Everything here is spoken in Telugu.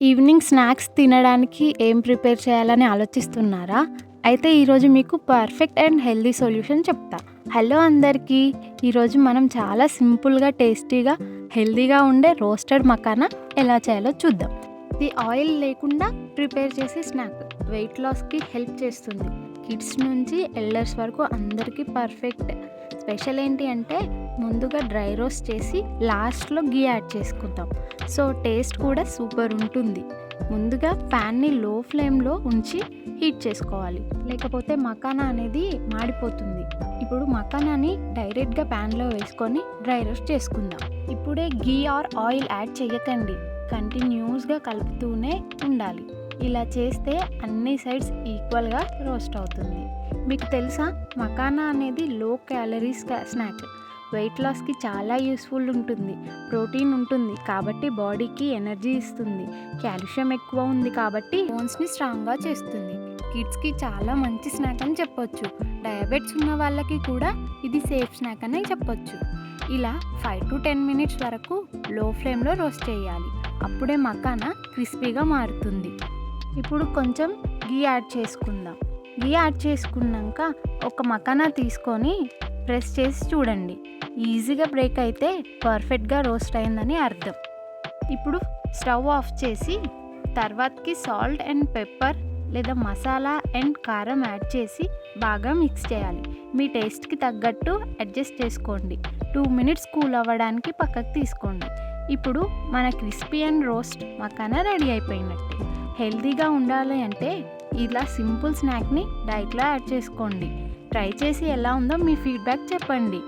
ఈవినింగ్ స్నాక్స్ తినడానికి ఏం ప్రిపేర్ చేయాలని ఆలోచిస్తున్నారా? అయితే ఈరోజు మీకు పర్ఫెక్ట్ అండ్ హెల్తీ సొల్యూషన్ చెప్తా. హలో అందరికీ! ఈరోజు మనం చాలా సింపుల్‌గా, టేస్టీగా, హెల్తీగా ఉండే రోస్టెడ్ మకానా ఎలా చేయాలో చూద్దాం. ఇది ఆయిల్ లేకుండా ప్రిపేర్ చేసే స్నాక్. వెయిట్ లాస్‌కి హెల్ప్ చేస్తుంది. కిడ్స్ నుంచి ఎల్డర్స్ వరకు అందరికీ పర్ఫెక్ట్. స్పెషల్ ఏంటి అంటే ముందుగా డ్రై రోస్ట్ చేసి లాస్ట్‌లో ఘీ యాడ్ చేసుకుంటాం. సో టేస్ట్ కూడా సూపర్ ఉంటుంది. ముందుగా ప్యాన్‌ని లో ఫ్లేమ్‌లో ఉంచి హీట్ చేసుకోవాలి. లేకపోతే మకానా అనేది మాడిపోతుంది. ఇప్పుడు మకానాని డైరెక్ట్‌గా ప్యాన్‌లో వేసుకొని డ్రై రోస్ట్ చేసుకుందాం. ఇప్పుడే ఘీ ఆర్ ఆయిల్ యాడ్ చేయకండి. కంటిన్యూస్‌గా కలుపుతూనే ఉండాలి. ఇలా చేస్తే అన్ని సైడ్స్ ఈక్వల్‌గా రోస్ట్ అవుతుంది. మీకు తెలుసా, మకానా అనేది లో క్యాలరీస్ స్నాక్. వెయిట్ లాస్‌కి చాలా యూస్‌ఫుల్ ఉంటుంది. ప్రోటీన్ ఉంటుంది కాబట్టి బాడీకి ఎనర్జీ ఇస్తుంది. కాల్షియం ఎక్కువ ఉంది కాబట్టి బోన్స్‌ని స్ట్రాంగ్‌గా చేస్తుంది. కిడ్స్‌కి చాలా మంచి స్నాక్ అని చెప్పొచ్చు. డయాబెటిస్ ఉన్న వాళ్ళకి కూడా ఇది సేఫ్ స్నాక్ అనే చెప్పొచ్చు. ఇలా 5-10 మినిట్స్ వరకు లో ఫ్లేమ్‌లో రోస్ట్ చేయాలి. అప్పుడే మకానా క్రిస్పీగా మారుతుంది. ఇప్పుడు కొంచెం ఘీ యాడ్ చేసుకుందాం. ఘీ యాడ్ చేసుకున్నాక ఒక మకానా తీసుకొని ప్రెస్ చేసి చూడండి. ఈజీగా బ్రేక్ అయితే పర్ఫెక్ట్గా రోస్ట్ అయిందని అర్థం. ఇప్పుడు స్టవ్ ఆఫ్ చేసి తర్వాతకి సాల్ట్ అండ్ పెప్పర్ లేదా మసాలా అండ్ కారం యాడ్ చేసి బాగా మిక్స్ చేయాలి. మీ టేస్ట్కి తగ్గట్టు అడ్జస్ట్ చేసుకోండి. 2 మినిట్స్ కూల్ అవ్వడానికి పక్కకు తీసుకోండి. ఇప్పుడు మన crispy and roast makhana ready అయిపోయినట్టే. హెల్తీగా ఉండాలి అంటే ఇలా సింపుల్ స్నాక్ని డైట్లో యాడ్ చేసుకోండి. ట్రై చేసి ఎలా ఉందో మీ ఫీడ్బ్యాక్ చెప్పండి.